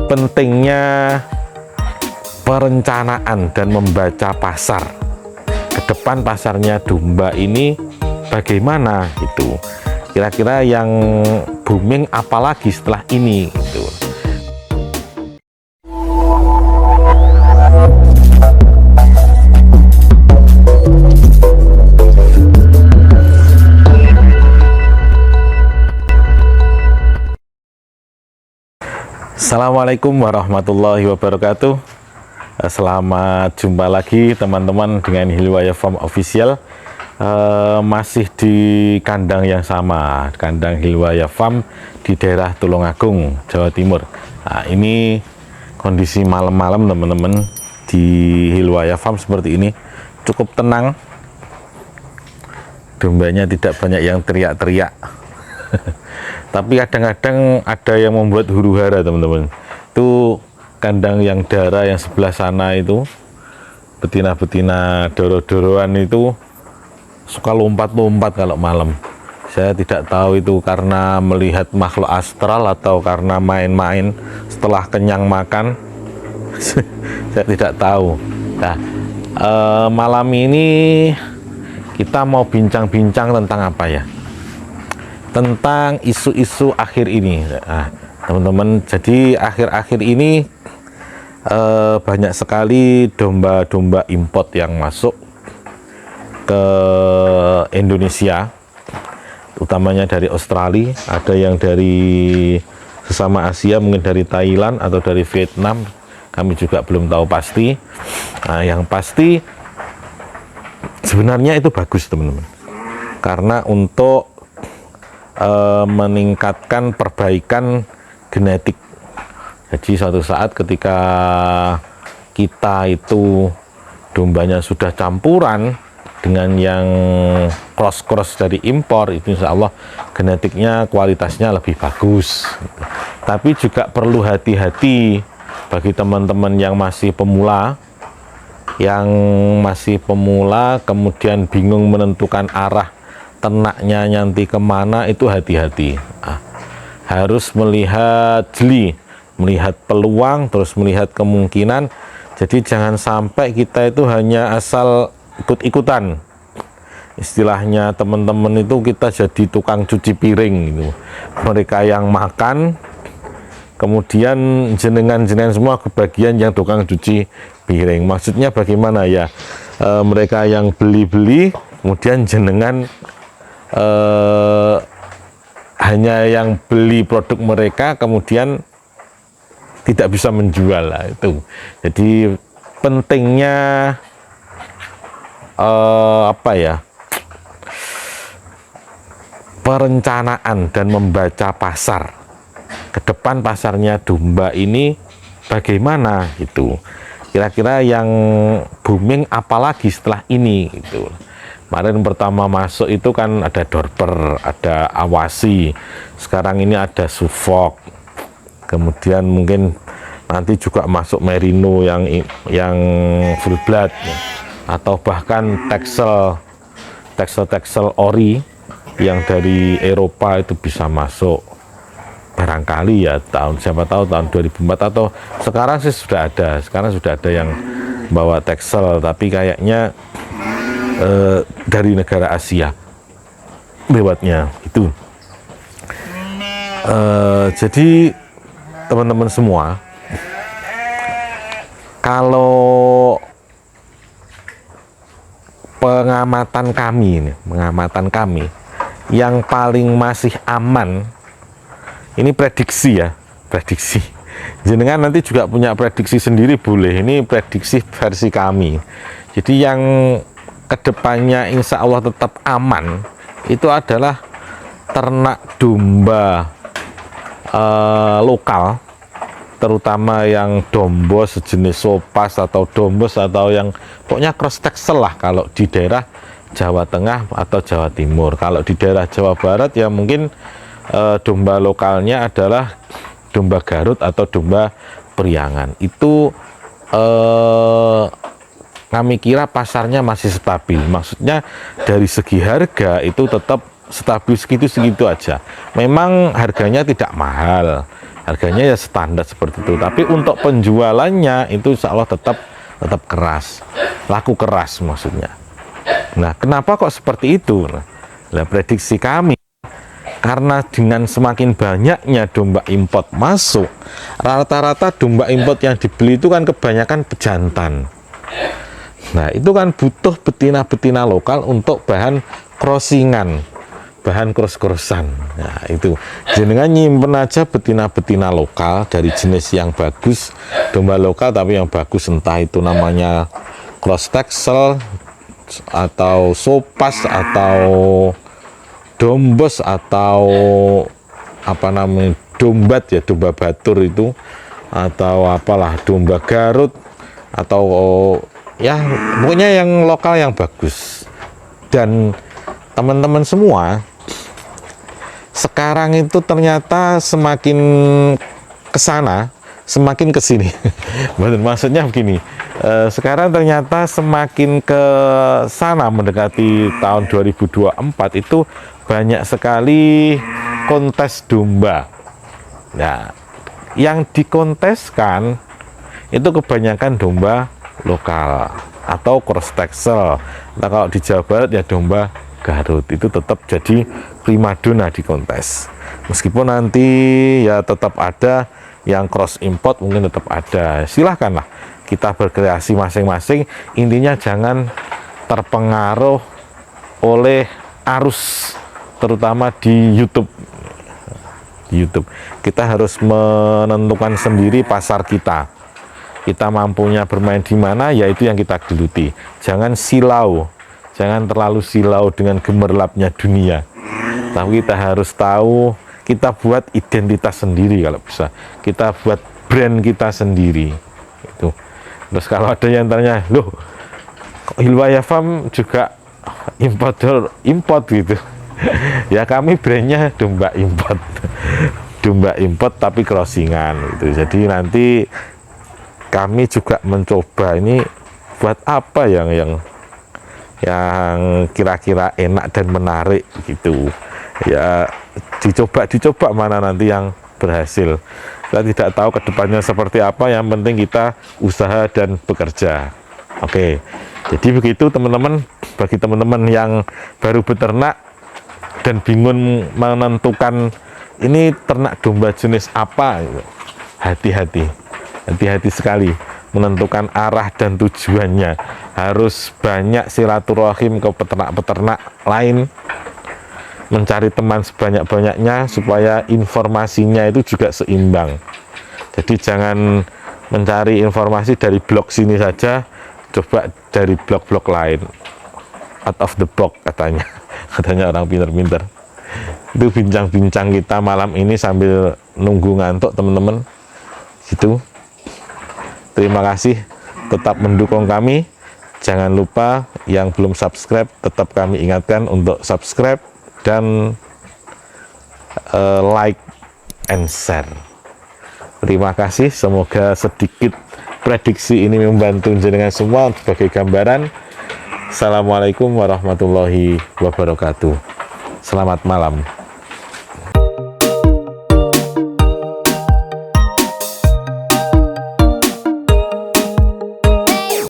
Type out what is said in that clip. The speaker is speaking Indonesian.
pentingnya perencanaan dan membaca pasar ke depan. Pasarnya domba ini bagaimana gitu, kira-kira yang booming apalagi setelah ini gitu. Assalamualaikum warahmatullahi wabarakatuh. Selamat jumpa lagi teman-teman dengan Hilwaya Farm Official. Masih di kandang yang sama, kandang Hilwaya Farm di daerah Tulungagung, Jawa Timur. Nah, ini kondisi malam-malam teman-teman di Hilwaya Farm seperti ini, cukup tenang. Dombanya tidak banyak yang teriak-teriak. Tapi kadang-kadang ada yang membuat huru-hara teman-teman. Itu kandang yang darah yang sebelah sana itu, betina-betina doro-doroan itu suka lompat-lompat kalau malam. Saya tidak tahu itu karena melihat makhluk astral atau karena main-main setelah kenyang makan. Saya tidak tahu. Nah, malam ini kita mau bincang-bincang tentang apa ya? Tentang isu-isu akhir ini. Nah, teman-teman, jadi akhir-akhir ini banyak sekali domba-domba import yang masuk ke Indonesia, utamanya dari Australia, ada yang dari sesama Asia, mungkin dari Thailand atau dari Vietnam, kami juga belum tahu pasti. Nah, yang pasti sebenarnya itu bagus teman-teman, karena untuk meningkatkan perbaikan genetik. Jadi suatu saat ketika kita itu dombanya sudah campuran dengan yang cross dari impor, itu insya Allah genetiknya kualitasnya lebih bagus. Tapi juga perlu hati-hati bagi teman-teman yang masih pemula, kemudian bingung menentukan arah ternaknya nanti kemana, itu hati-hati. Harus melihat jeli, melihat peluang, terus melihat kemungkinan. Jadi jangan sampai kita itu hanya asal ikut-ikutan. Istilahnya teman-teman itu kita jadi tukang cuci piring gitu. Mereka yang makan, kemudian jenengan-jenengan semua kebagian yang tukang cuci piring. Maksudnya bagaimana ya? Mereka yang beli-beli, kemudian jenengan hanya yang beli produk mereka, kemudian tidak bisa menjual lah itu. Jadi pentingnya perencanaan dan membaca pasar ke depan. Pasarnya domba ini bagaimana gitu, kira-kira yang booming apalagi setelah ini gitu. Kemarin pertama masuk itu kan ada Dorper, ada Awasi, sekarang ini ada Suffolk, kemudian mungkin nanti juga masuk Merino yang full blood, atau bahkan Texel ori yang dari Eropa itu bisa masuk barangkali ya, siapa tahu tahun 2004 atau sekarang sih sudah ada yang bawa Texel, tapi kayaknya dari negara Asia lewatnya itu. Jadi teman-teman semua, kalau pengamatan kami yang paling masih aman, ini prediksi ya, prediksi. Jenengan nanti juga punya prediksi sendiri boleh, ini prediksi versi kami. Jadi yang kedepannya insya Allah tetap aman itu adalah ternak domba lokal, terutama yang dombos sejenis sopas atau dombos atau yang pokoknya cross Texel lah kalau di daerah Jawa Tengah atau Jawa Timur. Kalau di daerah Jawa Barat ya mungkin domba lokalnya adalah domba Garut atau domba Priangan. Itu kami kira pasarnya masih stabil. Maksudnya dari segi harga itu tetap stabil segitu-segitu aja. Memang harganya tidak mahal, harganya ya standar seperti itu, tapi untuk penjualannya itu insya Allah tetap keras, laku keras maksudnya. Nah, kenapa kok seperti itu? Nah, prediksi kami, karena dengan semakin banyaknya domba import masuk, rata-rata domba import yang dibeli itu kan kebanyakan pejantan. Nah, itu kan butuh betina-betina lokal untuk bahan crossingan, bahan cross-crossan. Nah, itu jenengan nyimpen aja betina-betina lokal dari jenis yang bagus, domba lokal tapi yang bagus, entah itu namanya cross texel atau sopas atau dombos atau apa namanya dombat ya, domba batur itu, atau apalah domba Garut, atau ya pokoknya yang lokal yang bagus. Dan teman-teman semua sekarang itu ternyata semakin kesana semakin kesini. Maksudnya begini, sekarang ternyata semakin ke sana mendekati tahun 2024 itu banyak sekali kontes domba. Nah, yang dikonteskan itu kebanyakan domba lokal atau cross texel. Nah, kalau di Jawa Barat ya domba Garut, itu tetap jadi primadona di kontes. Meskipun nanti ya tetap ada yang cross import, mungkin tetap ada. Silahkanlah kita berkreasi masing-masing. Intinya jangan terpengaruh oleh arus, terutama di YouTube. Kita harus menentukan sendiri pasar kita. Kita mampunya bermain di mana, yaitu yang kita geluti. Jangan silau, jangan terlalu silau dengan gemerlapnya dunia. Tapi kita harus tahu, kita buat identitas sendiri kalau bisa. Kita buat brand kita sendiri. Itu. Terus kalau ada yang tanya, loh, kok Hilwaya Farm juga import gitu. Ya kami brandnya domba import. Domba import tapi crossingan gitu. Jadi nanti kami juga mencoba ini buat apa yang kira-kira enak dan menarik gitu. Ya dicoba mana nanti yang berhasil. Kita tidak tahu kedepannya seperti apa, yang penting kita usaha dan bekerja. Oke, jadi begitu teman-teman. Bagi teman-teman yang baru beternak dan bingung menentukan ini ternak domba jenis apa, hati-hati sekali menentukan arah dan tujuannya. Harus banyak silaturahim ke peternak-peternak lain, mencari teman sebanyak-banyaknya supaya informasinya itu juga seimbang. Jadi jangan mencari informasi dari blog sini saja, coba dari blog-blog lain, out of the box katanya orang pinter-pinter. Itu bincang-bincang kita malam ini sambil nunggu ngantuk teman-teman gitu. Terima kasih, tetap mendukung kami. Jangan lupa yang belum subscribe, tetap kami ingatkan untuk subscribe dan like and share. Terima kasih, semoga sedikit prediksi ini membantu jenengan semua sebagai gambaran. Assalamualaikum warahmatullahi wabarakatuh. Selamat malam.